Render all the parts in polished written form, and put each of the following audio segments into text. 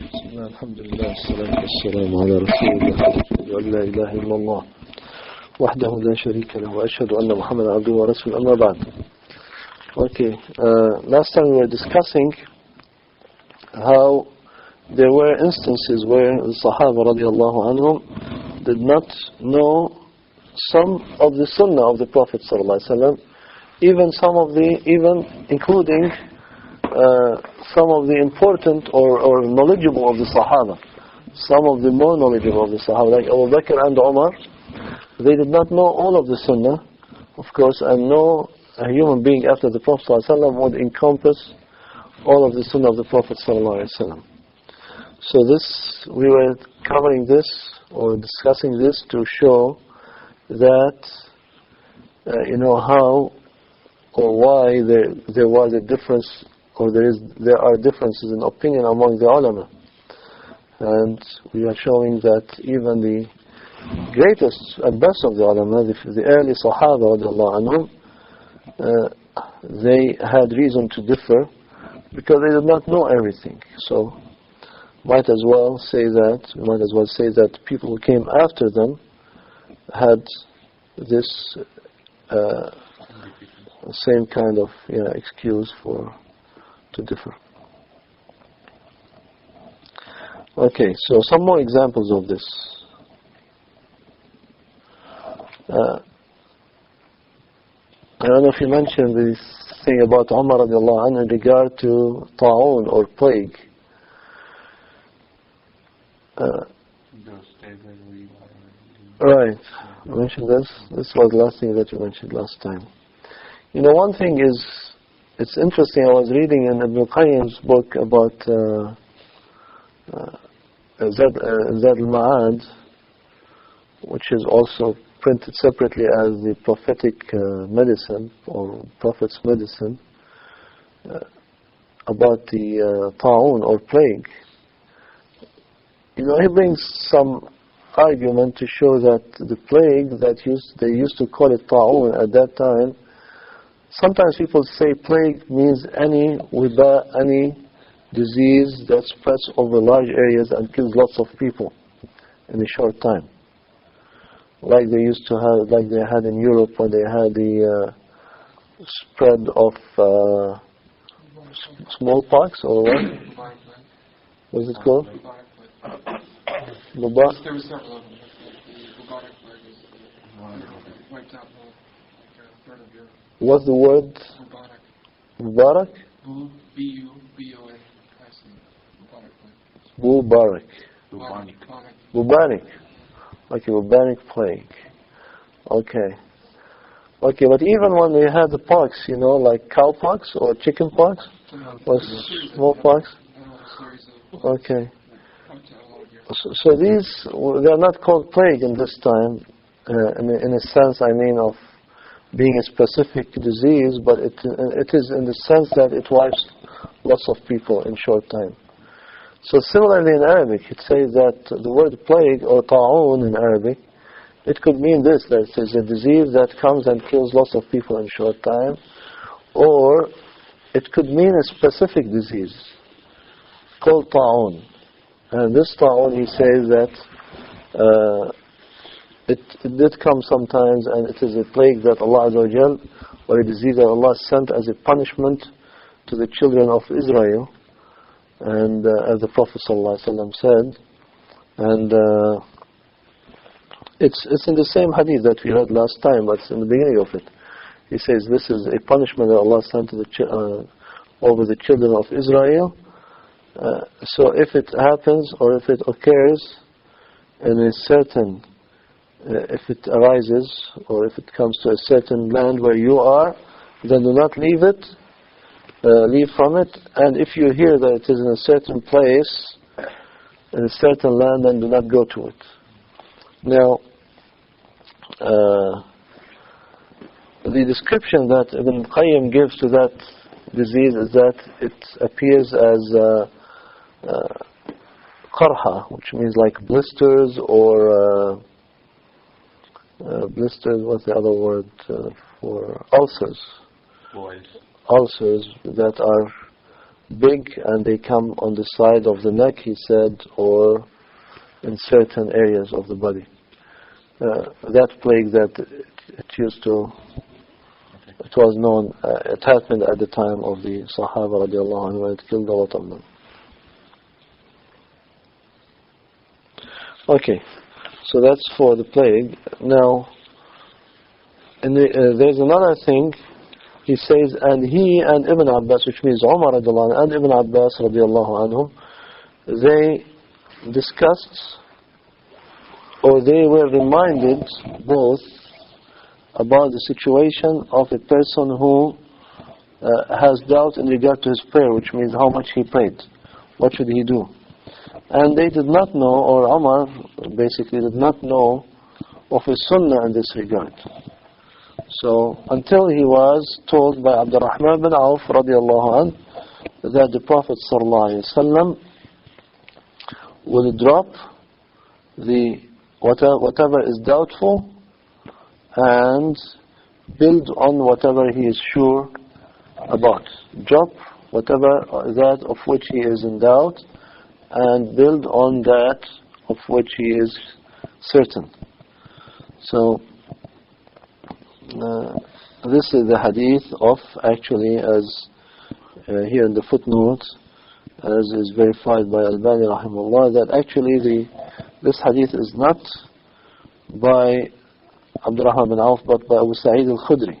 بسم الله الحمد لله والصلاة والسلام على رسول الله وأن لا إله إلا الله وحده لا شريك له وأشهد أن محمدا عبده ورسوله أما بعد. Okay, last time we were discussing how there were instances where the Sahaba radiallahu anhum did not know some of the Sunnah of the Prophet sallallahu alaihi wasallam, even including some of the important or knowledgeable of the Sahaba, some of the more knowledgeable of the Sahaba, like Abu Bakr and Umar. They did not know all of the Sunnah, of course, and no human being after the Prophet ﷺ would encompass all of the Sunnah of the Prophet ﷺ. So we were covering this or discussing this to show that how or why there was a difference, or there are differences in opinion among the ulama. And we are showing that even the greatest and best of the ulama, the early Sahaba radiallahu anhum, they had reason to differ because they did not know everything. So we might as well say that people who came after them had this same kind of excuse to differ. Okay, so some more examples of this. I don't know if you mentioned this thing about Umar radiallahu anhu in regard to ta'un or plague. Right, you mentioned this. This was the last thing that you mentioned last time. One thing is, it's interesting, I was reading in Ibn Qayyim's book about Zad al-Ma'ad, which is also printed separately as the prophetic medicine or prophet's medicine, about the ta'un or plague. He brings some argument to show that the plague they used to call it ta'un at that time. Sometimes people say plague means any disease that spreads over large areas and kills lots of people in a short time. Like they used to have, like they had in Europe when they had the spread of smallpox, or what? What is it called? Bubonic. There were several of them. The bubonic plague wiped out a third of Europe. What's the word? Mubarak? B-U-B-O-N-I-C. Bubonic plague. Bubonic. Okay, bubonic plague. Okay, but even when they had the pox, like cowpox or chicken pox or smallpox. Okay. So these, they are not called plague in this time, in a sense, of being a specific disease, but it is in the sense that it wipes lots of people in short time. So similarly in Arabic, it says that the word plague or ta'un in Arabic, it could mean this, that it is a disease that comes and kills lots of people in short time, or it could mean a specific disease called ta'un. And this ta'un, he says that it did come sometimes, and it is a plague that Allah Azza wa Jal, or a disease that Allah sent as a punishment to the children of Israel, and as the Prophet ﷺ said, and it's in the same hadith that we read last time, but it's in the beginning of it. He says this is a punishment that Allah sent to over the children of Israel. So if it happens, or if it occurs in a certain, if it arises, or if it comes to a certain land where you are, then do not leave from it. And if you hear that it is in a certain place, in a certain land, then do not go to it. Now, the description that Ibn Qayyim gives to that disease is that it appears as qarha, which means like blisters, or blisters, what's the other word for ulcers? Ulcers that are big and they come on the side of the neck, he said, or in certain areas of the body. That plague that it was known, it happened at the time of the Sahaba radiallahu anhu, when it killed a lot of them. Okay, so that's for the plague. Now, there's another thing. He says, and he and Ibn Abbas, which means Umar radiallahu anhu and Ibn Abbas radiallahu anhum, they discussed, or they were reminded both about the situation of a person who has doubt in regard to his prayer, which means how much he prayed. What should he do? And they did not know, or Umar basically did not know of a sunnah in this regard. So until he was told by Abdurrahman bin Auf radiallahu anh that the Prophet sallallahu alaihi wasallam will drop the whatever is doubtful and build on whatever he is sure about. Drop whatever that of which he is in doubt and build on that of which he is certain. So this is the hadith of, actually, as here in the footnote, as is verified by Albani rahimahullah, that actually this hadith is not by Abdurrahman bin Auf but by Abu Sa'id al-Khudri.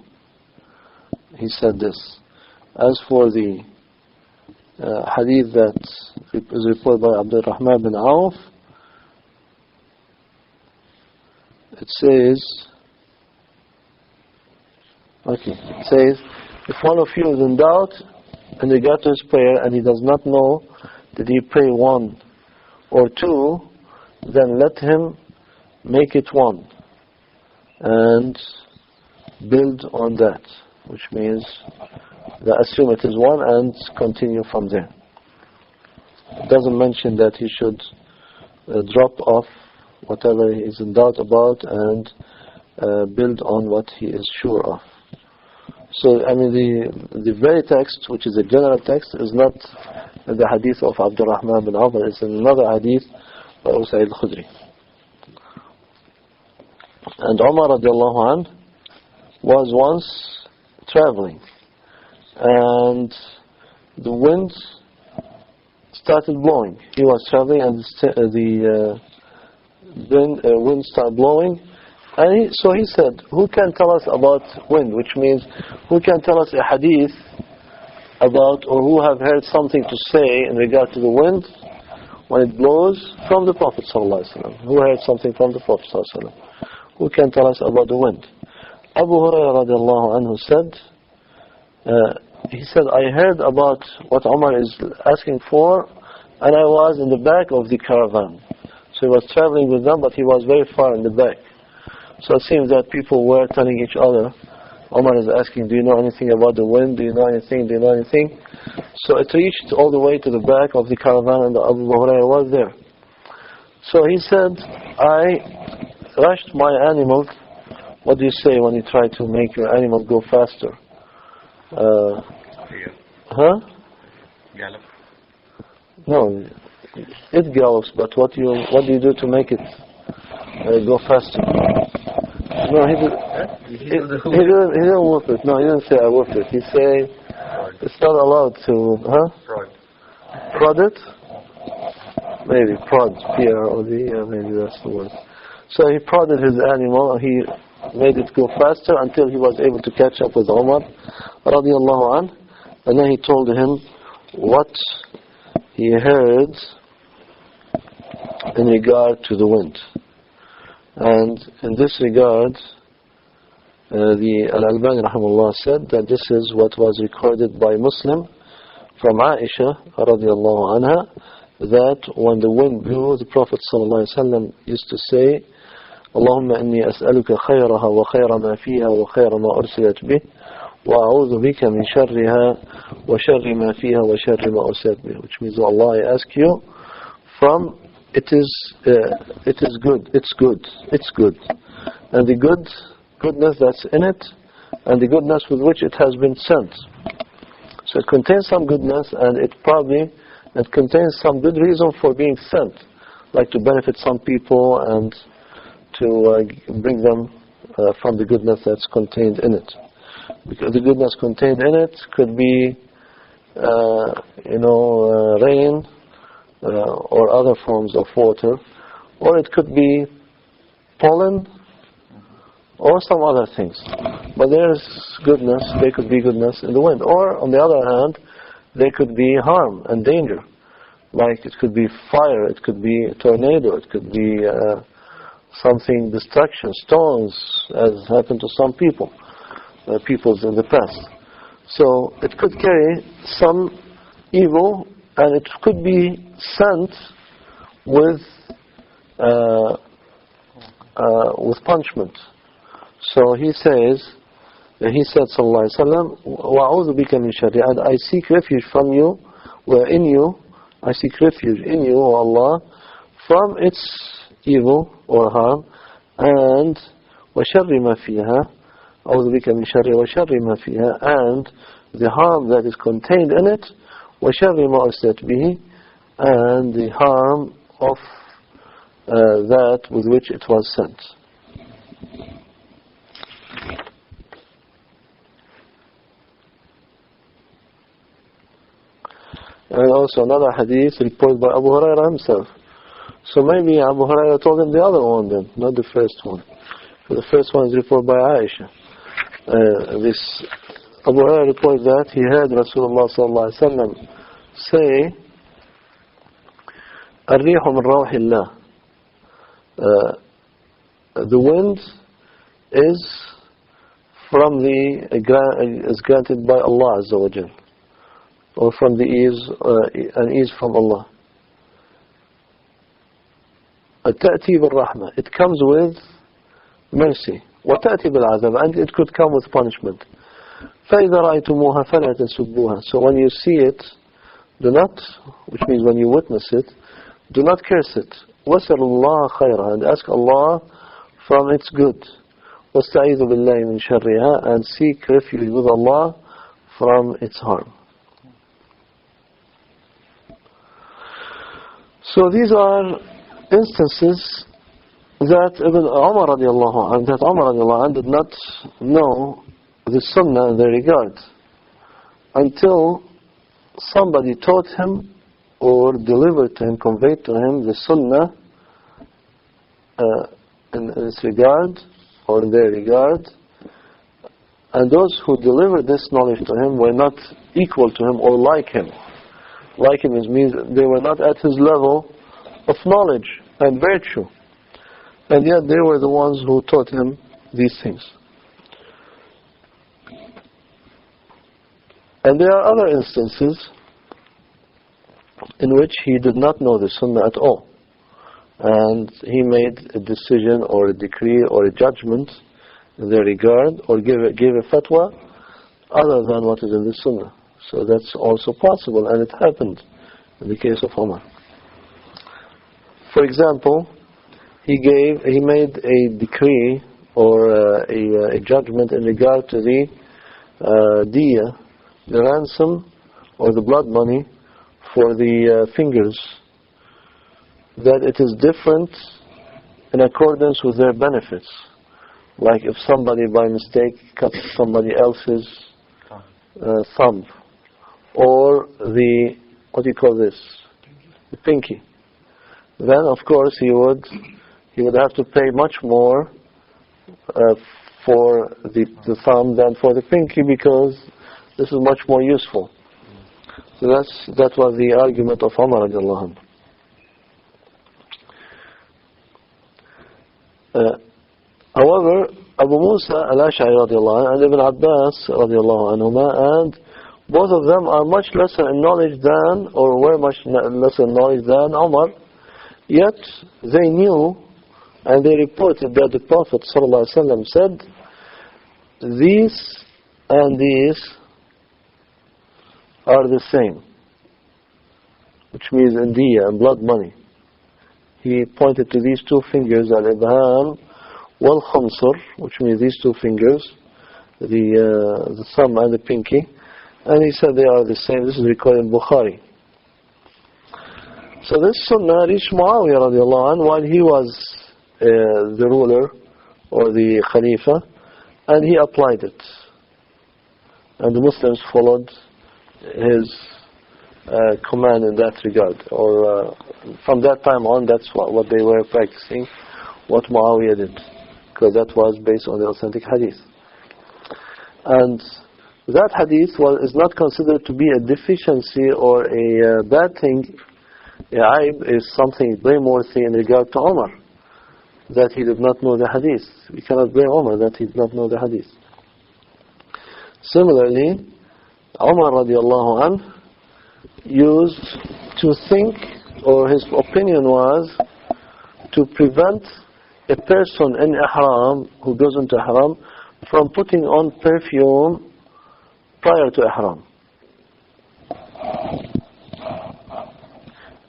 He said this. As for the hadith that is reported by Abdurrahman bin Auf, it says, if one of you is in doubt in regard to his prayer and he does not know did he pray one or two, then let him make it one and build on that, which means assume it is one and continue from there. It doesn't mention that he should drop off whatever he is in doubt about and build on what he is sure of. So, I mean, the very text, which is a general text, is not the hadith of Abdurrahman bin Auf, it's another hadith by Abu Sa'id al-Khudri. And Umar radiallahu anh was once traveling, and the wind started blowing. He was traveling, and the wind started blowing. And so he said, who can tell us about wind? Which means, who can tell us a hadith about, or who have heard something to say in regard to the wind when it blows from the Prophet ﷺ? Who heard something from the Prophet ﷺ? Who can tell us about the wind? Abu Hurairah radiallahu anhu said, he said, I heard about what Umar is asking for, and I was in the back of the caravan. So he was traveling with them, but he was very far in the back. So it seems that people were telling each other, Umar is asking, do you know anything about the wind? Do you know anything? Do you know anything? So it reached all the way to the back of the caravan, and Abu Hurairah was there. So he said, I rushed my animal. What do you say when you try to make your animal go faster? Gallop. No, it gallops, but what do you do to make it go faster? No, he didn't whoop it. No, he didn't say I whooped it. He said it's not allowed to, prod it? Maybe prod, P-R-O-D, maybe that's the word. So he prodded his animal, and he made it go faster until he was able to catch up with Umar radiallahu anh, and then he told him what he heard in regard to the wind. And in this regard, the Al-Albani rahimahullah said that this is what was recorded by Muslim from Aisha radiallahu anha, that when the wind blew, the Prophet sallallahu alaihi wasallam used to say, Allahumma inni as'aluka khayraha wa khayra ma fiha wa khayra ma ursilat bih wa a'udhu bika min sharriha wa sharri ma fiha wa sharri ma ursilat bih, which means, oh Allah, I ask you from it is good, it's good, and the goodness that's in it, and the goodness with which it has been sent. So it contains some goodness, and it contains some good reason for being sent, like to benefit some people and to bring them from the goodness that's contained in it. Because the goodness contained in it could be, rain or other forms of water, or it could be pollen or some other things. But there's goodness, there could be goodness in the wind. Or, on the other hand, there could be harm and danger. Like it could be fire, it could be a tornado, it could be something, destruction, stones, as happened to some peoples in the past. So it could carry some evil, and it could be sent with punishment. So he said, sallallahu alaihi wasallam, وَأَعُوذُ بِكَ مِنْ شَرِّ, and I seek refuge from you, I seek refuge in you, O Allah, from its evil or harm, and وَشَرِّ مَا فِيهَا, أَعُوذُ بِكَ مِنْ شَرِّ وَشَرِّ مَا فِيهَا, and the harm that is contained in it, وَشَرِّ مَا أُرْسِلَتْ بِهِ, and the harm of that with which it was sent. And also another hadith reported by Abu Hurairah himself. So maybe Abu Hurairah told him the other one then, not the first one. So the first one is reported by Aisha. This Abu Hurairah reported that he heard Rasulullah sallallahu alaihi wasallam say, "الريح من روح الله." The wind is from is granted by Allah Azza wa Jal, or from the ease from Allah. تأتي بالرحمة, it comes with mercy. وتأتي بالعذاب, and it could come with punishment. فإذا رأيتموها فلا تسبوها. So when you see it, do not, which means when you witness it, do not curse it. وَسَلُ اللَّهَ خَيْرًا, and ask Allah from its good. وَاسْتَعِيذُ بِاللَّهِ مِنْ شَرِّهَا, and seek refuge with Allah from its harm. So these are instances that Umar radiallahu anhu did not know the Sunnah in their regard until somebody taught him or delivered to him, conveyed to him the Sunnah in this regard or in their regard, and those who delivered this knowledge to him were not equal to him or like him. Like him means they were not at his level of knowledge and virtue, and yet they were the ones who taught him these things. And there are other instances in which he did not know the Sunnah at all, and he made a decision or a decree or a judgment in their regard, or gave a fatwa other than what is in the Sunnah. So that's also possible, and it happened in the case of Umar. For example, he made a decree or a judgment in regard to the diya, the ransom or the blood money for the fingers, that it is different in accordance with their benefits. Like if somebody by mistake cuts somebody else's thumb, or the, what do you call this? The pinky. Then of course he would have to pay much more for the thumb than for the pinky, because this is much more useful. So that was the argument of Umar radiallahu anhu. However, Abu Musa al-Ash'ari radiallahu anhu and Ibn Abbas radiallahu anhuma, and both of them are much lesser in knowledge than, or were much lesser in knowledge than Umar, yet they knew, and they reported that the Prophet ﷺ said, these and these are the same, which means in diya and blood money. He pointed to these two fingers, al-ibham wal-khamsur, which means these two fingers, the thumb and the pinky, And he said they are the same. This is recorded in Bukhari. So this sunnah reached Muawiyah radiallahu anhu while he was the ruler or the Khalifa, and he applied it. And the Muslims followed his command in that regard. Or from that time on, that's what they were practicing, what Muawiyah did. Because that was based on the authentic hadith. And that hadith is not considered to be a deficiency or a bad thing. Aib is something blameworthy in regard to Umar, that he did not know the hadith. We cannot blame Umar that he did not know the hadith. Similarly, Umar radiallahu anh used to think, or his opinion was, to prevent a person in ihram, who goes into ihram, from putting on perfume prior to ihram.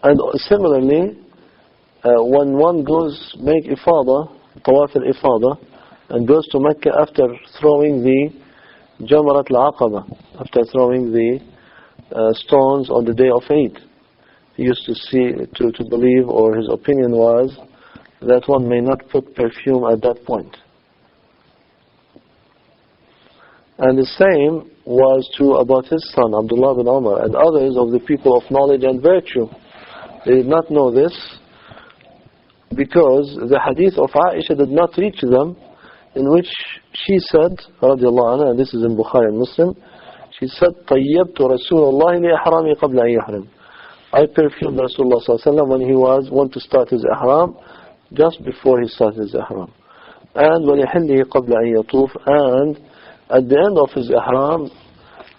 And similarly, when one goes make ifada, tawaf al-ifada, and goes to Mecca after throwing the Jamarat al-Aqaba, after throwing the stones on the day of Eid, he used to believe, or his opinion was, that one may not put perfume at that point. And the same was true about his son, Abdullah bin Umar, and others of the people of knowledge and virtue. They did not know this because the hadith of Aisha did not reach them, in which she said, radiallahu anha, and this is in Bukhari and Muslim, she said, طَيَّبْتُ رَسُولَ اللَّهِ لِإِحْرَامِ قَبْلَ أَنْ يَحْرِمْ. I perfumed Rasulullah sallallahu alaihi wasallam when he went to start his ihram, just before he started his ihram. And وَلِحِلِّهِ قَبْلَ أَنْ يَطُوفْ, and at the end of his ihram,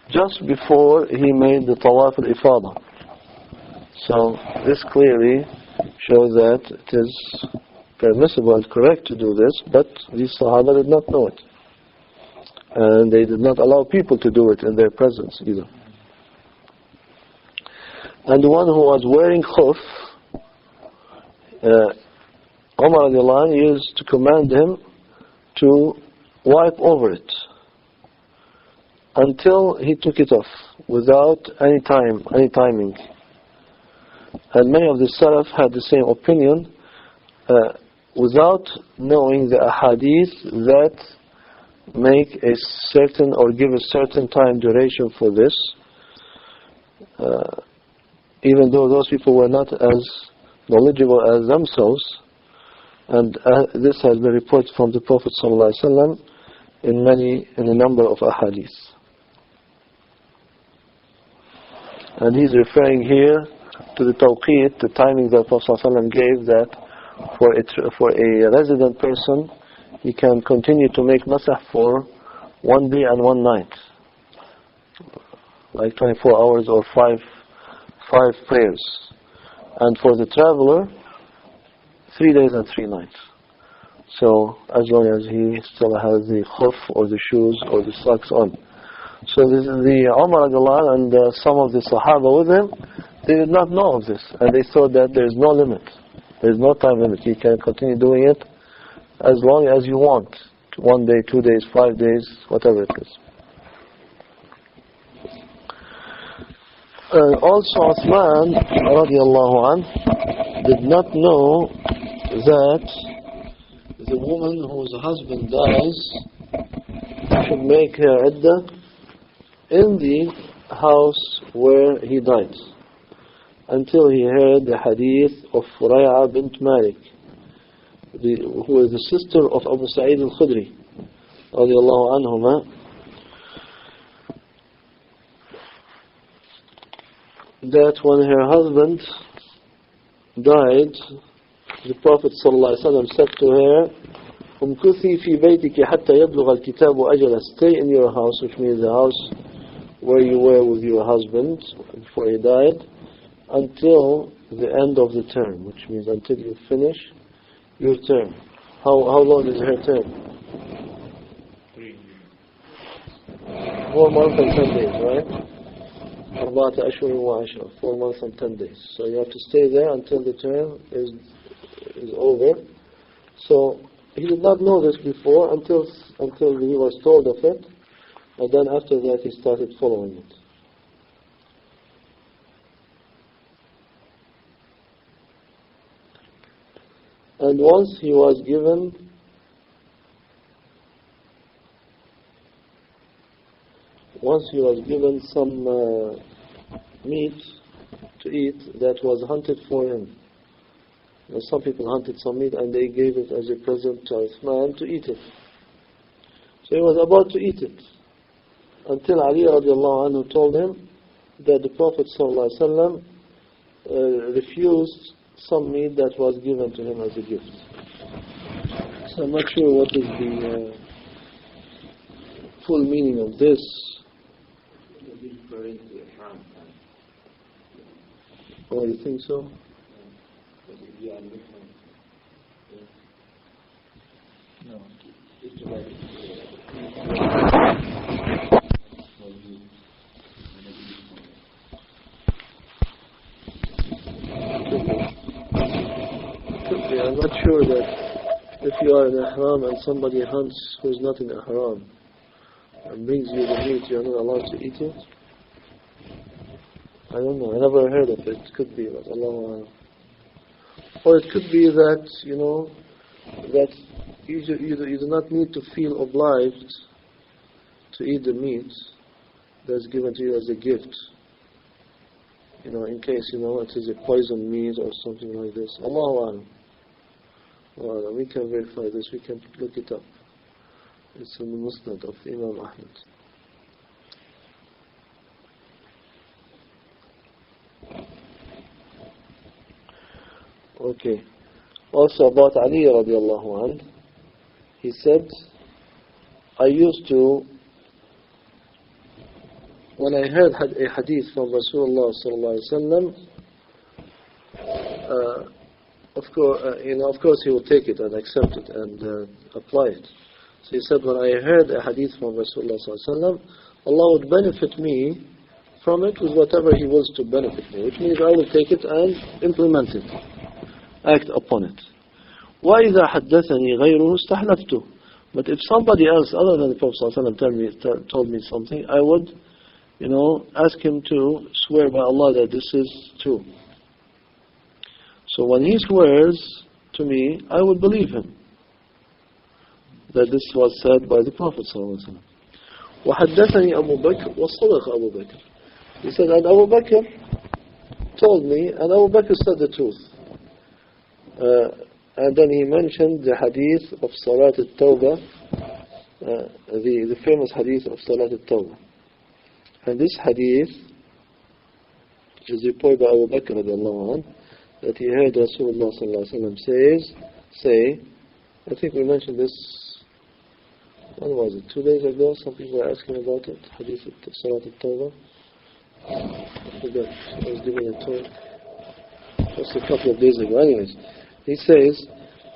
just before he made the tawaf al-ifada. So this clearly shows that it is permissible and correct to do this, but these Sahaba did not know it. And they did not allow people to do it in their presence either. And the one who was wearing khuf, Umar radiallahu anhu used to command him to wipe over it until he took it off, without any timing. And many of the Salaf had the same opinion, without knowing the ahadith that make a certain, or give a certain time duration for this, even though those people were not as knowledgeable as themselves. And this has been reported from the Prophet ﷺ in a number of ahadith. And he's referring here to the tawqeet, the timing that Prophet ﷺ gave, that for a resident person, he can continue to make masah for 1 day and 1 night, like 24 hours or five prayers. And for the traveler, 3 days and 3 nights. So as long as he still has the khuf or the shoes or the socks on. So this is the Umar and some of the Sahaba with him, they did not know of this, and they thought that there is no limit. There is no time limit. You can continue doing it as long as you want. 1 day, 2 days, 5 days, whatever it is. Also Uthman radiallahu anh did not know that the woman whose husband dies should make her iddah in the house where he died, until he heard the hadith of Furay'a bint Malik, who is the sister of Abu Sa'id al-Khudri radiallahu anhuma, that when her husband died, the Prophet ﷺ said to her, "Umkuthi fi baytiki hatta yablugha al-kitabu ajala." Stay in your house, which means the house where you were with your husband before he died, until the end of the term, which means until you finish your term. How long is her term? 4 months and 10 days, right? 4 months and 10 days. So you have to stay there until the term is over. So he did not know this before until he was told of it, and then after that he started following it. And once he was given some meat to eat that was hunted for him. Some people hunted some meat and they gave it as a present to Uthman to eat it. So he was about to eat it until Ali radiallahu anhu told him that the Prophet sallallahu alaihi wasallam refused some meat that was given to him as a gift. So I'm not sure what is the full meaning of this. Oh, you think so? No. I'm not sure that if you are in ihram and somebody hunts who is not in ihram and brings you the meat, you are not allowed to eat it. I don't know. I never heard of it. It could be, but Allah. Or it could be that, that you do not need to feel obliged to eat the meat that's given to you as a gift. In case, it is a poison meat or something like this. Allahu A'lam. We can verify this. We can look it up. It's in the Musnad of Imam Ahmad. Okay. Also about Ali radiallahu anhu, he said, I used to, when I heard a hadith from Rasulullah sallallahu alaihi wasallam, of course he would take it and accept it and apply it. So he said, when I heard a hadith from Rasulullah sallallahu alaihi wasallam, Allah would benefit me from it with whatever He wills to benefit me, which means I will take it and implement it, act upon it. وَإِذَا حَدَّثَنِي غَيْرُهُ اسْتَحْلَفْتُ. But if somebody else other than the Prophet ﷺ told me something, I would, ask him to swear by Allah that this is true. So when he swears to me, I would believe him that this was said by the Prophet ﷺ. وَحَدَّثَنِي أَبُو بَكْرٍ وَصَدَقَ أَبُو بَكْرٍ. He said, and Abu Bakr told me, and Abu Bakr said the truth. And then he mentioned the hadith of Salat al-Tawbah, the famous hadith of Salat al-Tawbah. And this hadith, which is reported by Abu Bakr radiallahu anhu, that he heard Rasulullah sallallahu alaihi wasallam say, I think we mentioned this, when was it, 2 days ago? Some people were asking about it, hadith of Salat al-Tawbah. I forgot, I was giving a talk just a couple of days ago. Anyways, he says,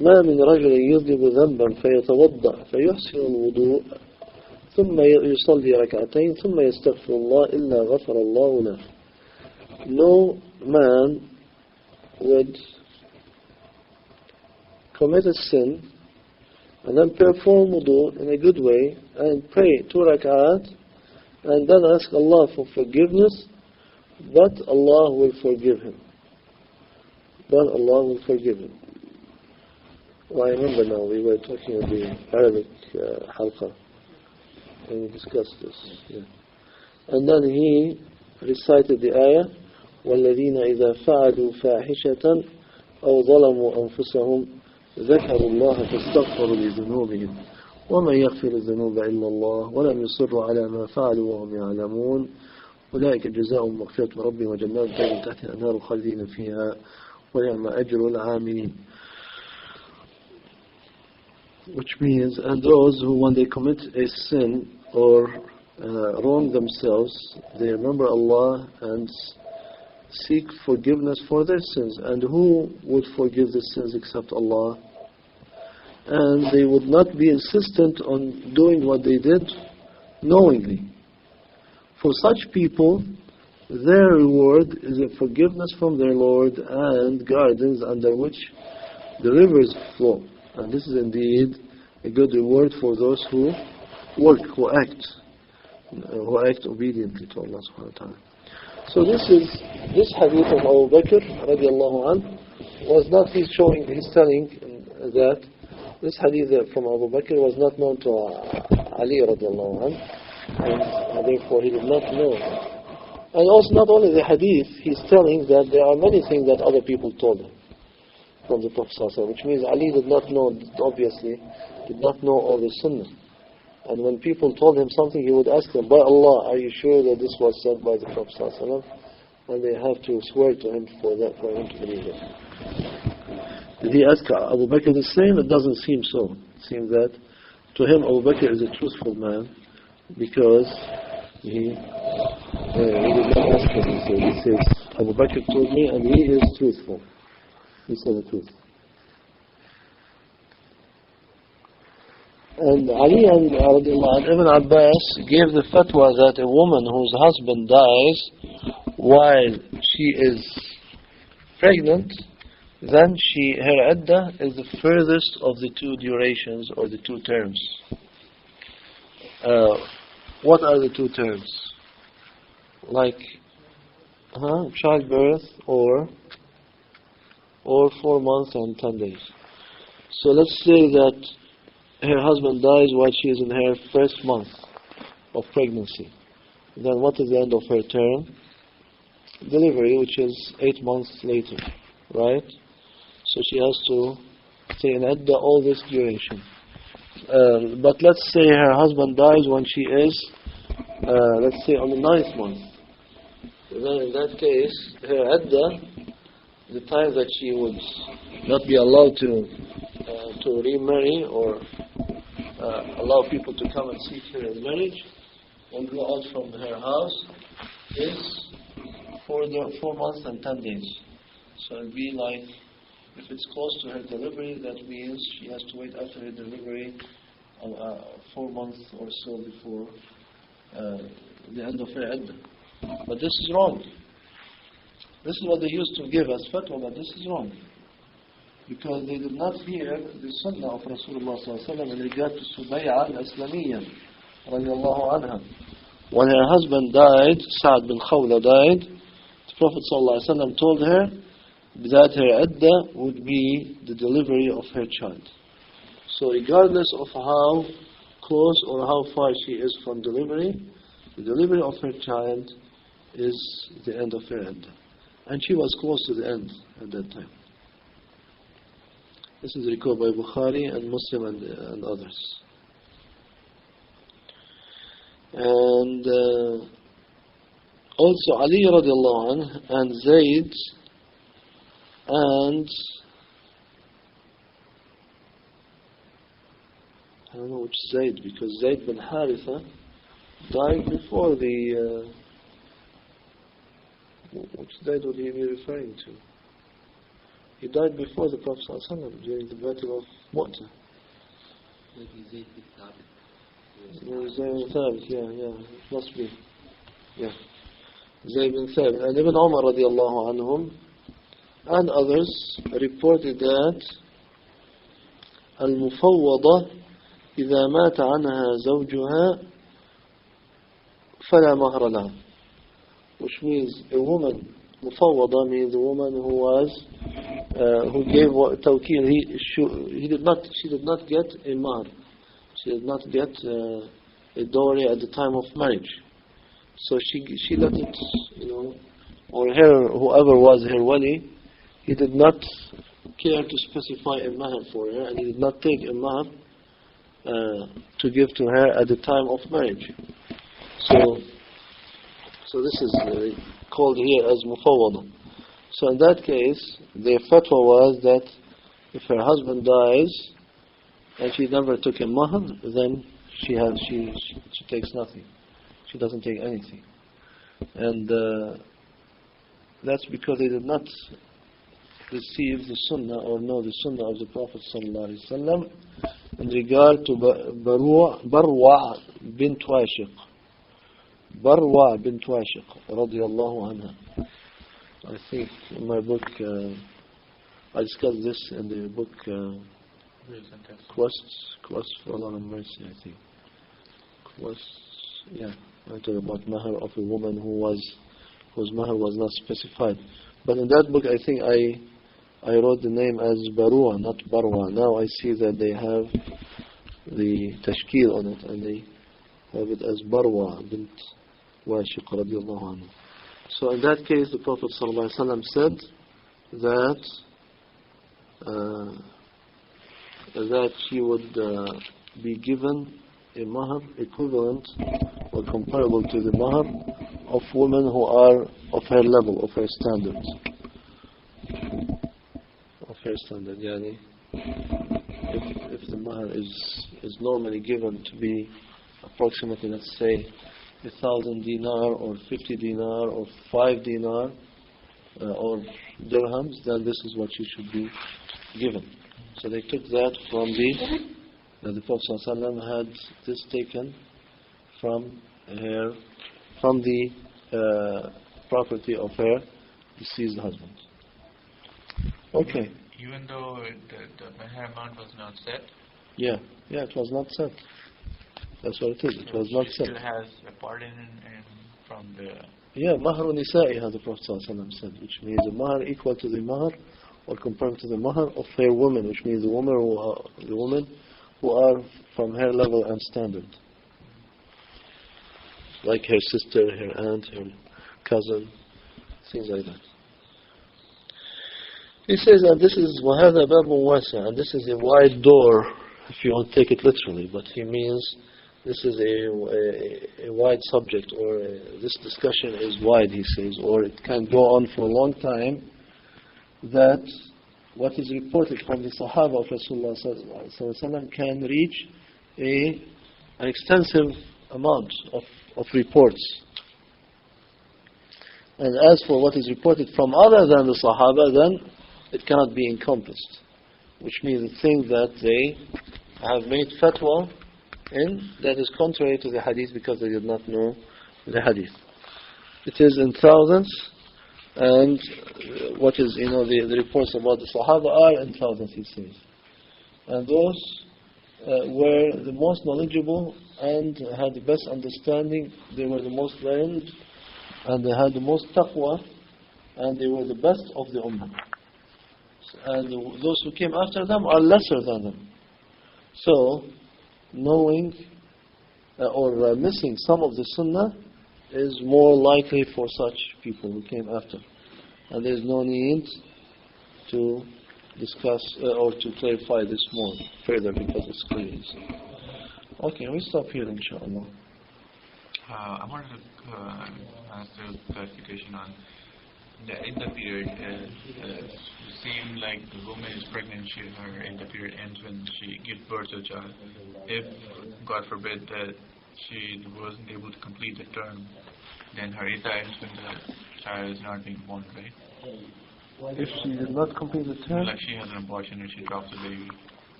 ما من رجل يذنب ذنبا فيتوضأ فيحسن الوضوء ثم يصلي ركعتين ثم يستغفر الله إلا غفر الله له. No man would commit a sin and then perform wudu in a good way and pray 2 rak'at and then ask Allah for forgiveness, but Allah will forgive him. But Allah will forgive him. Well, I remember now, we were talking at the Arabic halqa and we discussed this. Yeah. And then he recited the ayah, وَالَّذِينَ إِذَا فَعَلُوا فَاحِشَةً أَوْ ظَلَمُوا أَنفُسَهُمْ ذَكَرُوا اللَّهَ فَاسْتَغْفَرُوا لِذُنُوبِهِمْ وَمَنْ يَغْفِرُ الذُّنُوبَ إِلَّا اللَّهُ وَلَمْ يُصِرُّوا عَلَى مَا فَعَلُوا وَهُمْ يَعْلَمُونَ أولئك جزاؤهم مغفرة ربهم وجنات تجري تحتها الأنهار خالدين فيها ونعم أجر العاملين. Which means, and those who when they commit a sin or wrong themselves, they remember Allah and seek forgiveness for their sins. And who would forgive the sins except Allah? And they would not be insistent on doing what they did knowingly. For such people, their reward is a forgiveness from their Lord and gardens under which the rivers flow. And this is indeed a good reward for those who work, who act obediently to Allah subhanahu wa ta'ala. So this hadith of Abu Bakr radiallahu anhu was not he's telling that this hadith from Abu Bakr was not known to Ali radiallahu anhu, and therefore he did not know. And also not only the hadith, he's telling that there are many things that other people told him from the Prophet ﷺ, which means Ali did not know, obviously, did not know all the sunnah. And when people told him something, he would ask them, by Allah, are you sure that this was said by the Prophet ﷺ? And they have to swear to him for that, for him to believe it. Did he ask Abu Bakr the same? It doesn't seem so. It seems that to him Abu Bakr is a truthful man because he did not ask him. He says, Abu Bakr told me and he is truthful. He said the truth. And Ali and Ibn Abbas gave the fatwa that a woman whose husband dies while she is pregnant, then her iddah is the furthest of the two durations or the two terms. What are the two terms? Like childbirth or 4 months and 10 days. So let's say that her husband dies while she is in her first month of pregnancy. Then what is the end of her term? Delivery, which is 8 months later, right? So she has to stay in iddah all this duration. But let's say her husband dies when she is, let's say on the 9th month. Then in that case, her iddah, the time that she would not be allowed to remarry or allow people to come and seek her in marriage and go out from her house is for the 4 months and 10 days. So it would be like, if it's close to her delivery, that means she has to wait after her delivery 4 months or so before the end of her iddah. But this is wrong. This is what they used to give as fatwa, but this is wrong. Because they did not hear the sunnah of Rasulullah ﷺ in regard to Subay'a al-Islamiyya radiallahu anha. When her husband died, Sa'd bin Khawla died, the Prophet ﷺ told her that her iddah would be the delivery of her child. So regardless of how close or how far she is from delivery, the delivery of her child is the end of her iddah. And she was close to the end at that time. This is recorded by Bukhari and Muslim and others. And also Ali radiallahu anh and Zayd and I don't know which Zayd, because Zayd bin Haritha died before the which Zayd would he be referring to? He died before the Prophet ﷺ during the Battle of Mu'tah. Maybe Zayd bin Thabit. Zayd bin Thabit, yeah, it must be. Yeah. Zayd bin Thabit. And Ibn Umar radiallahu anhum and others reported that المفوضة إذا مات عنها زوجها فلا مهر لها, which means a woman, مفوضة means a woman who gave tawkil. She did not get a mahr. She did not get a dowry at the time of marriage. So she let it, or whoever was her wali, he did not care to specify a mahr for her, and he did not take a mahr to give to her at the time of marriage. So this is called here as mufawwada. So in that case, the fatwa was that if her husband dies and she never took a mahr, then she takes nothing. She doesn't take anything. And that's because they did not receive the sunnah or know the sunnah of the Prophet ﷺ in regard to Barwa bint Washiq. Barwa bint Washiq radiyallahu anha. I think in my book, I discussed this in the book Quest for Allah and Mercy, I think. I talk about mahr of a woman whose mahr was not specified. But in that book, I think I I wrote the name as Barua, not Barwa. Now I see that they have the tashkil on it, and they have it as Barwa bint Washiq radiallahu anhu. So in that case, the Prophet ﷺ said that that she would be given a mahar equivalent or comparable to the mahar of women who are of her level, of her standards. Of her standard, yani if the mahar is normally given to be approximately, let's say, 1,000 dinar or 50 dinar or 5 dinar or dirhams, then this is what she should be given. So they took that from the Prophet ﷺ had this taken from the property of her deceased husband. Okay. Even though the mahar amount was not set? Yeah, it was not set. That's what it is. It was not set. It still has a part in from the... Yeah, mahar nisa'iha, the Prophet ﷺ said, which means the mahar equal to the mahar or compared to the mahar of her women, which means the women who are from her level and standard. Like her sister, her aunt, her cousin, things like that. He says that this is وَهَذَا بَابٌ وَاسِعٌ, and this is a wide door, if you want to take it literally, but he means this is a wide subject, or this discussion is wide, he says, or it can go on for a long time, that what is reported from the Sahaba of Rasulullah sallallahu alaihi wasallam can reach an extensive amount of reports. And as for what is reported from other than the Sahaba, then it cannot be encompassed. Which means the thing that they have made fatwa in, that is contrary to the hadith because they did not know the hadith. It is in thousands, and what is, the reports about the Sahaba are in thousands, he says. And those were the most knowledgeable and had the best understanding. They were the most learned, and they had the most taqwa, and they were the best of the ummah. And those who came after them are lesser than them. So, knowing or missing some of the sunnah is more likely for such people who came after. And there is no need to discuss or to clarify this more further because it's clear. Okay, we stop here, inshallah. I wanted to ask a clarification on in the period. It seemed like the woman is pregnant, her in the period ends when she gives birth to a child. If, God forbid, that she wasn't able to complete the term, then her iddah ends when the child is not being born, right? If she did not complete the term? Like she has an abortion or she drops the baby.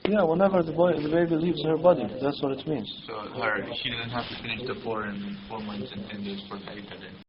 Yeah, whenever the baby leaves her body, that's what it means. So she doesn't have to finish the 4 months and 10 days for the iddah then.